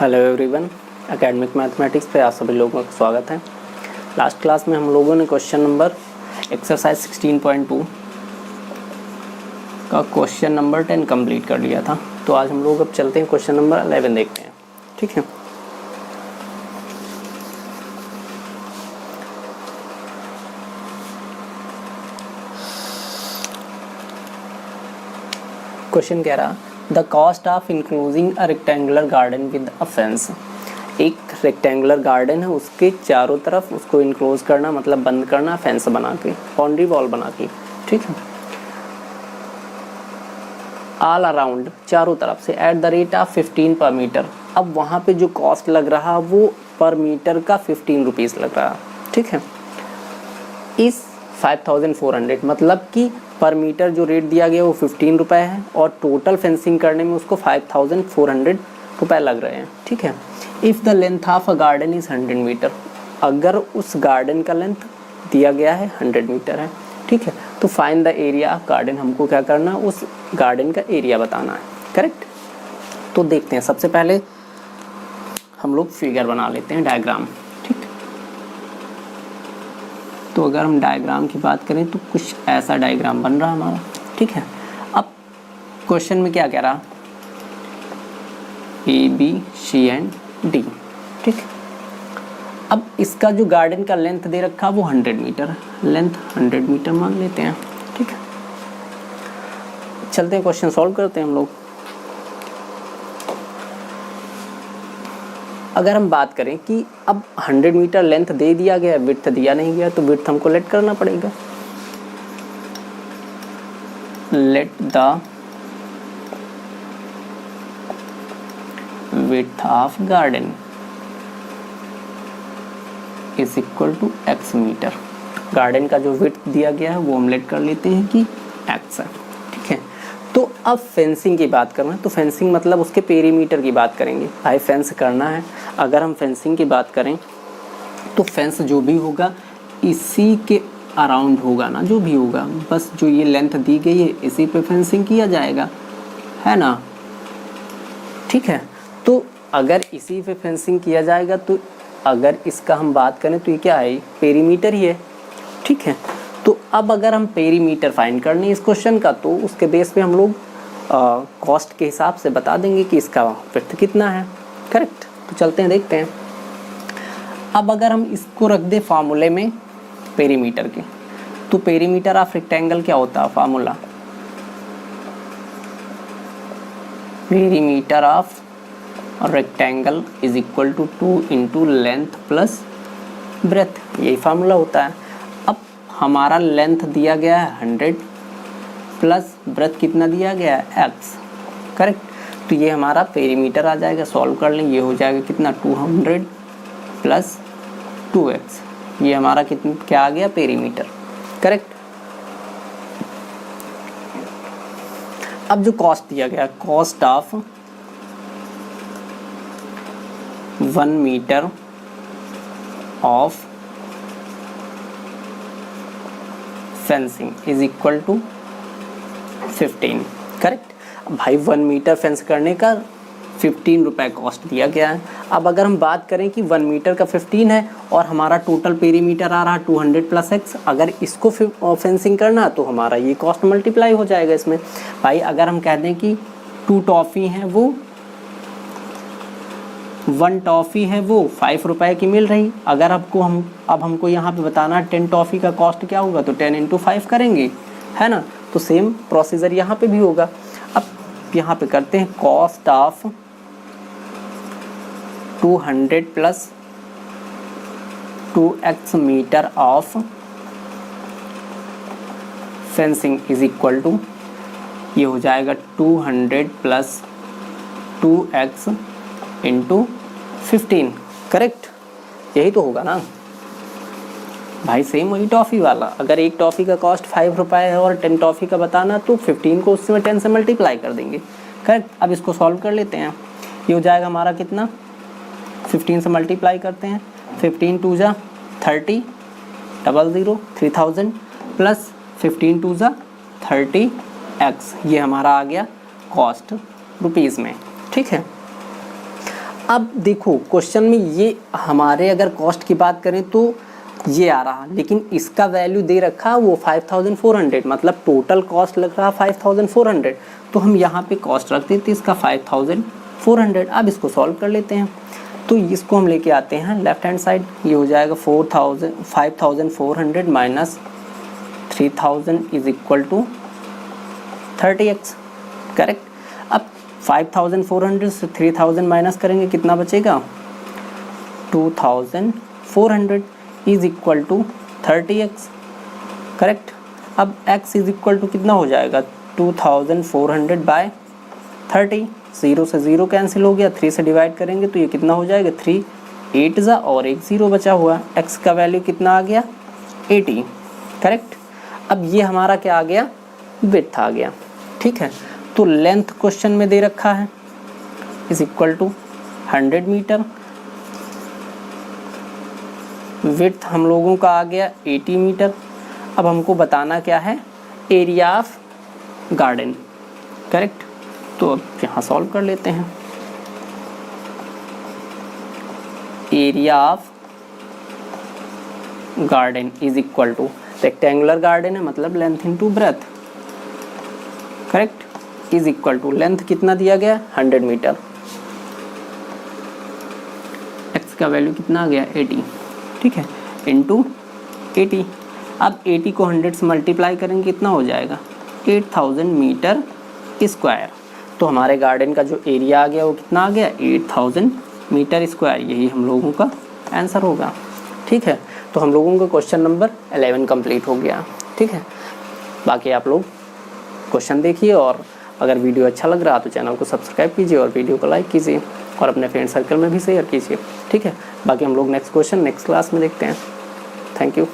Hello everyone, academic mathematics पे आप सभी लोगों का स्वागत है। लास्ट क्लास में हम लोगों ने क्वेश्चन नंबर एक्सरसाइज 16.2 का क्वेश्चन नंबर 10 कंप्लीट कर लिया था। तो आज हम लोग अब चलते हैं क्वेश्चन नंबर 11 देखते हैं। ठीक है, क्वेश्चन कह रहा the cost of enclosing a rectangular garden with a fence. एक रेक्टेंगुलर गार्डन है, उसके चारों तरफ उसको इनक्लोज करना मतलब बंद करना फेंस बना के, बाउंड्री वॉल बना के। ठीक है, ऑल अराउंड चारों तरफ से एट द रेट ऑफ 15 पर मीटर। अब वहाँ पे जो कॉस्ट लग रहा वो पर मीटर का 15 रुपीज़ लग रहा। ठीक है, इस 5400 मतलब कि पर मीटर जो रेट दिया गया वो 15 रुपये है और टोटल फेंसिंग करने में उसको 5400 रुपये लग रहे हैं। ठीक है, if the length of a garden is 100 metre, अगर उस गार्डन का लेंथ दिया गया है 100 मीटर है। ठीक है, तो find the area of garden, हमको क्या करना है उस गार्डन का एरिया बताना है। करेक्ट, तो देखते हैं। सबसे पहले हम लोग फिगर बना लेते हैं, डायग्राम। ठीक, तो अगर हम डायग्राम की बात करें तो कुछ ऐसा डायग्राम बन रहा हमारा। ठीक है, अब क्वेश्चन में क्या कह रहा, A B C and D. ठीक, अब इसका जो गार्डन का लेंथ दे रखा वो 100 मीटर है, लेंथ 100 मीटर मान लेते हैं। ठीक है, चलते हैं क्वेश्चन सॉल्व करते हैं हम लोग। अगर हम बात करें कि अब 100 मीटर लेंथ दे दिया गया, विड्थ दिया नहीं गया, तो विड्थ हमको लेट करना पड़ेगा। Let the width of garden is equal to x metre. Garden का जो विड्थ दिया गया है वो हम लेट कर लेते हैं कि x है। ठीक है, तो अब फेंसिंग की बात करना है, तो फेंसिंग मतलब उसके पेरीमीटर की बात करेंगे। भाई फेंस करना है, अगर हम फेंसिंग की बात करें तो फेंस जो भी होगा इसी के अराउंड होगा ना, जो भी होगा, बस जो ये लेंथ दी गई है इसी पे फेंसिंग किया जाएगा, है ना। ठीक है, तो अगर इसी पे फेंसिंग किया जाएगा तो अगर इसका हम बात करें तो ये क्या है, पेरीमीटर ही है। ठीक है, तो अब अगर हम पेरीमीटर फाइंड करने इस क्वेश्चन का, तो उसके बेस पे हम लोग कॉस्ट के हिसाब से बता देंगे कि इसका विड्थ कितना है। करेक्ट, तो चलते हैं देखते हैं। अब अगर हम इसको रख दे फार्मूले में पेरीमीटर के, तो पेरीमीटर ऑफ रेक्टेंगल क्या होता है formula, perimeter of rectangle is equal to 2 into length plus breadth, यही फार्मूला होता है। अब हमारा लेंथ दिया गया है 100 प्लस ब्रेथ कितना दिया गया है x। करेक्ट, तो ये हमारा पेरीमीटर आ जाएगा। सॉल्व कर लें, ये हो जाएगा कितना 200 प्लस 2x, ये हमारा कितना क्या आ गया पेरीमीटर। करेक्ट, अब जो कॉस्ट दिया गया, cost of 1 metre of fencing is equal to 15। Correct, भाई 1 मीटर फेंस करने का 15 रुपये कॉस्ट दिया गया है। अब अगर हम बात करें कि 1 मीटर का 15 है और हमारा टोटल पेरीमीटर आ रहा 200 प्लस x, अगर इसको फेंसिंग करना तो हमारा ये कॉस्ट मल्टीप्लाई हो जाएगा इसमें। भाई अगर हम कह दें कि 2 टॉफ़ी हैं, वो 1 टॉफ़ी है वो 5 रुपये की मिल रही। अगर हमको यहाँ पे बताना 10 टॉफ़ी का कॉस्ट क्या होगा, तो 10 इंटू 5 करेंगे, है ना। तो सेम प्रोसीजर यहाँ पे भी होगा। अब यहाँ पे करते हैं cost of 200 plus 2x metre of fencing is equal to, ये हो जाएगा 200 प्लस 2x इंटू 15। करेक्ट, यही तो होगा ना भाई, सेम वही टॉफ़ी वाला। अगर एक टॉफ़ी का कॉस्ट 5 रुपये है और 10 टॉफ़ी का बताना, तो 15 को उसमें 10 से मल्टीप्लाई कर देंगे। करेक्ट, अब इसको सॉल्व कर लेते हैं। ये हो जाएगा हमारा कितना, 15 से मल्टीप्लाई करते हैं, 15 टू जा 30, 00 3000 प्लस 15 टू जा 30x, ये हमारा आ गया कॉस्ट रुपीज़ में। ठीक है, अब देखो क्वेश्चन में ये हमारे अगर कॉस्ट की बात करें तो ये आ रहा, लेकिन इसका वैल्यू दे रखा वो 5400, मतलब टोटल कॉस्ट लग रहा 5400, तो हम यहाँ पे कॉस्ट रख देते इसका 5400। अब इसको सॉल्व कर लेते हैं, तो इसको हम लेके आते हैं लेफ्ट हैंड साइड, ये हो जाएगा 5400 minus 3000 is equal to 30x, correct. अब 5400 से 3000 माइनस करेंगे, कितना बचेगा 2400 is equal to 30x, correct. अब x इज इक्वल टू कितना हो जाएगा 2400 बाय 30, 0 से 0 कैंसिल हो गया, 3 से डिवाइड करेंगे तो ये कितना हो जाएगा 3 8 जा और एक 0 बचा हुआ, x का वैल्यू कितना आ गया 80, करेक्ट। अब ये हमारा क्या आ गया विड्थ आ गया, ठीक है। तो लेंथ क्वेश्चन में दे रखा है is equal to 100 metre, width हम लोगों का आ गया 80 मीटर। अब हमको बताना क्या है एरिया ऑफ गार्डन, करेक्ट। तो अब यहाँ सॉल्व कर लेते हैं, area of garden is equal to rectangular garden है मतलब length into breadth, correct, is equal to length कितना दिया गया 100 मीटर, x का वैल्यू कितना आ गया 80, ठीक है, इनटू 80। अब 80 को 100 से मल्टीप्लाई करेंगे कितना हो जाएगा 8000 मीटर स्क्वायर। तो हमारे गार्डन का जो एरिया आ गया वो कितना आ गया 8000 मीटर स्क्वायर, यही हम लोगों का आंसर होगा, ठीक है। तो हम लोगों का क्वेश्चन नंबर 11 कंप्लीट हो गया, ठीक है। बाकी आप लोग क्वेश्चन देखिए और अगर वीडियो अच्छा लग रहा तो चैनल को सब्सक्राइब कीजिए और वीडियो को लाइक कीजिए और अपने फ्रेंड सर्कल में भी शेयर कीजिए, ठीक है। बाकी हम लोग नेक्स्ट क्वेश्चन नेक्स्ट क्लास में देखते हैं। Thank you.